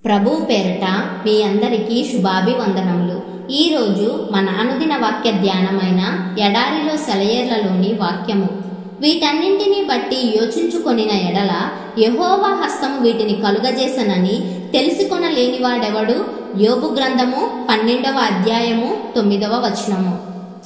ప్రభువు పేరట మీ అందరికీ శుభాభివందనములు. ఈరోజు మన అనుదిన వాక్య ధ్యానమైన ఎడారిలో సెలయేర్లలోని వాక్యము. వీటన్నింటినీ బట్టి యోచించుకొనిన ఎడల యెహోవా హస్తము వీటిని కలుగజేసనని తెలుసుకొనలేనివాడెవడు? యోబు గ్రంథము 12వ అధ్యాయము 9వ వచనము.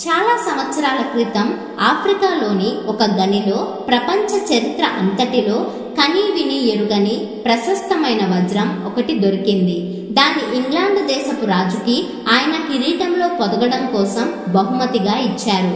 చాలా సంవత్సరాల క్రితం ఆఫ్రికాలోని ఒక గనిలో ప్రపంచ చరిత్ర అంతటిలో కనీ విని ఎరుగని ప్రశస్తమైన వజ్రం ఒకటి దొరికింది. దాన్ని ఇంగ్లాండ్ దేశపు రాజుకి ఆయన కిరీటంలో పొదగడం కోసం బహుమతిగా ఇచ్చారు.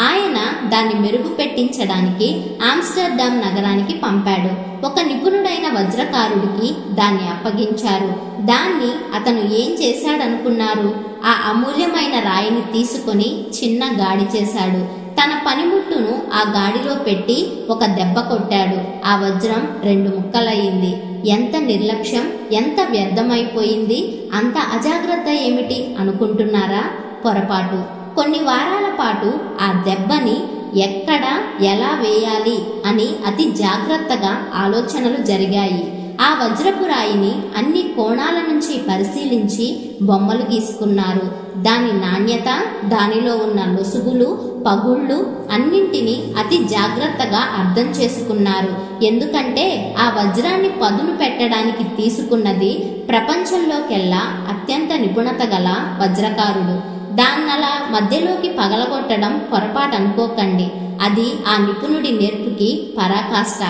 ఆయన దాన్ని మెరుగు పెట్టించడానికి ఆమ్స్టర్డామ్ నగరానికి పంపాడు. ఒక నిపుణుడైన వజ్రకారుడికి దాన్ని అప్పగించారు. దాన్ని అతను ఏం చేశాడనుకున్నారు? ఆ అమూల్యమైన రాయిని తీసుకొని చిన్న గాడి చేశాడు. తన పనిముట్టును ఆ గాడిలో పెట్టి ఒక దెబ్బ కొట్టాడు. ఆ వజ్రం 2 ముక్కలయ్యింది. ఎంత నిర్లక్ష్యం, ఎంత వ్యర్థమైపోయింది! అంత అజాగ్రత్త ఏమిటి అనుకుంటున్నారా? పొరపాటు. కొన్ని వారాల పాటు ఆ దెబ్బని ఎక్కడ ఎలా వేయాలి అని అతి జాగ్రత్తగా ఆలోచనలు జరిగాయి. ఆ వజ్రపు రాయిని అన్ని కోణాల నుంచి పరిశీలించి బొమ్మలు గీసుకున్నారు. దాని నాణ్యత, దానిలో ఉన్న లొసుగులు, పగుళ్ళు అన్నింటినీ అతి జాగ్రత్తగా అర్థం చేసుకున్నారు. ఎందుకంటే ఆ వజ్రాన్ని పదును పెట్టడానికి తీసుకున్నది ప్రపంచంలోకెల్లా అత్యంత నిపుణత గల వజ్రకారుడు. దాన్నలా మధ్యలోకి పగలగొట్టడం పొరపాటు అనుకోకండి. అది ఆ నిపుణుడి నేర్పుకి పరాకాష్ట.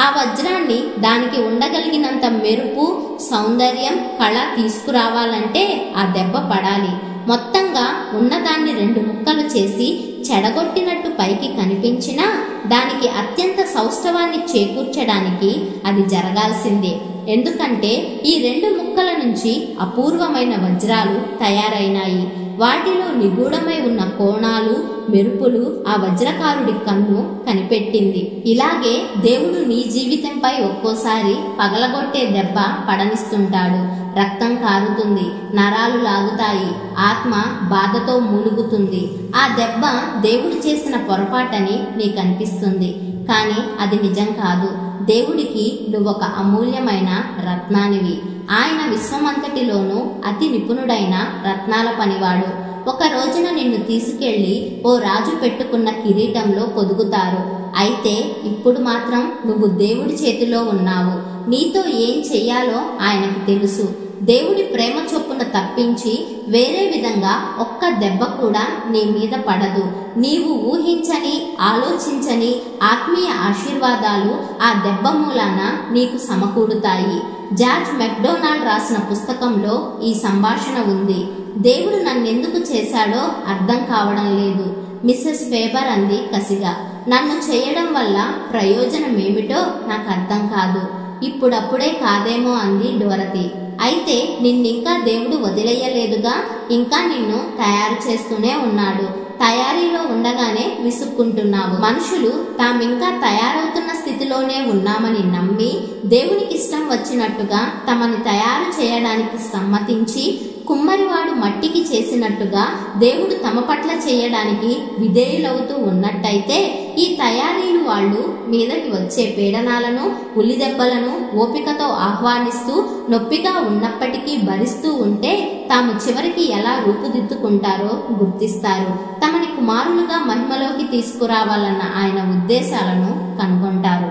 ఆ వజ్రాన్ని దానికి ఉండగలిగినంత మెరుపు, సౌందర్యం, కళ తీసుకురావాలంటే ఆ దెబ్బ పడాలి. మొత్తంగా ఉన్నదాన్ని 2 ముక్కలు చేసి చెడగొట్టినట్టు పైకి కనిపించినా దానికి అత్యంత సౌష్ఠవాన్ని చేకూర్చడానికి అది జరగాల్సిందే. ఎందుకంటే ఈ 2 ముక్కల నుంచి అపూర్వమైన వజ్రాలు తయారైనాయి. వాటిలో నిగూఢమై ఉన్న కోణాలు, మెరుపులు ఆ వజ్రకారుడి కన్ను కనిపెట్టింది. ఇలాగే దేవుడు నీ జీవితంపై ఒక్కోసారి పగలగొట్టే దెబ్బ పడనిస్తుంటాడు. రక్తం కారుతుంది, నరాలు లాగుతాయి, ఆత్మ బాధతో మూలుగుతుంది. ఆ దెబ్బ దేవుడు చేసిన పొరపాటని నీకు అనిపిస్తుంది. కానీ అది నిజం కాదు. దేవుడికి నువ్వొక అమూల్యమైన రత్నానివి. ఆయన విశ్వమంతటిలోనూ అతి నిపుణుడైన రత్నాల పనివాడు. ఒక రోజున నిన్ను తీసుకెళ్లి ఓ రాజు పెట్టుకున్న కిరీటంలో పొదుగుతారు. అయితే ఇప్పుడు మాత్రం నువ్వు దేవుడి చేతిలో ఉన్నావు. నీతో ఏం చెయ్యాలో ఆయనకు తెలుసు. దేవుడి ప్రేమ చొప్పున తప్పించి వేరే విధంగా ఒక్క దెబ్బ కూడా నీ మీద పడదు. నీవు ఊహించని, ఆలోచించని ఆత్మీయ ఆశీర్వాదాలు ఆ దెబ్బ మూలాన నీకు సమకూడుతాయి. జార్జ్ మెక్డొనాల్డ్ రాసిన పుస్తకంలో ఈ సంభాషణ ఉంది. దేవుడు నన్నెందుకు చేశాడో అర్థం కావడం లేదు, మిస్సెస్ ఫేబర్ అంది కసిగా. నన్ను చేయడం వల్ల ప్రయోజనం ఏమిటో నాకు అర్థం కాదు. ఇప్పుడప్పుడే కాదేమో అంది డోరతి. అయితే నిన్నింకా దేవుడు వదిలేయలేదుగా, ఇంకా నిన్ను తయారు చేస్తూనే ఉన్నాడు. తయారీలో ఉండగానే విసుక్కుంటున్నావు. మనుషులు తామింకా తయారవుతున్న స్థితిలోనే ఉన్నామని నమ్మి దేవునికి ఇష్టం వచ్చినట్టుగా తమని తయారు చేయడానికి సమ్మతించి కుమ్మరివాడు మట్టికి చేసినట్టుగా దేవుడు తమ పట్ల చేయడానికి విధేయులవుతూ ఉన్నట్టయితే ఈ తయారీలు వాళ్ళు మీదకి వచ్చే పీడనాలను, ఉల్లిదెబ్బలను ఓపికతో ఆహ్వానిస్తూ నొప్పిగా ఉన్నప్పటికీ భరిస్తూ ఉంటే తాము చివరికి ఎలా రూపుదిద్దుకుంటారో గుర్తిస్తారు. తమని కుమారులుగా మహిమలోకి తీసుకురావాలన్న ఆయన ఉద్దేశాలను కనుగొంటారు.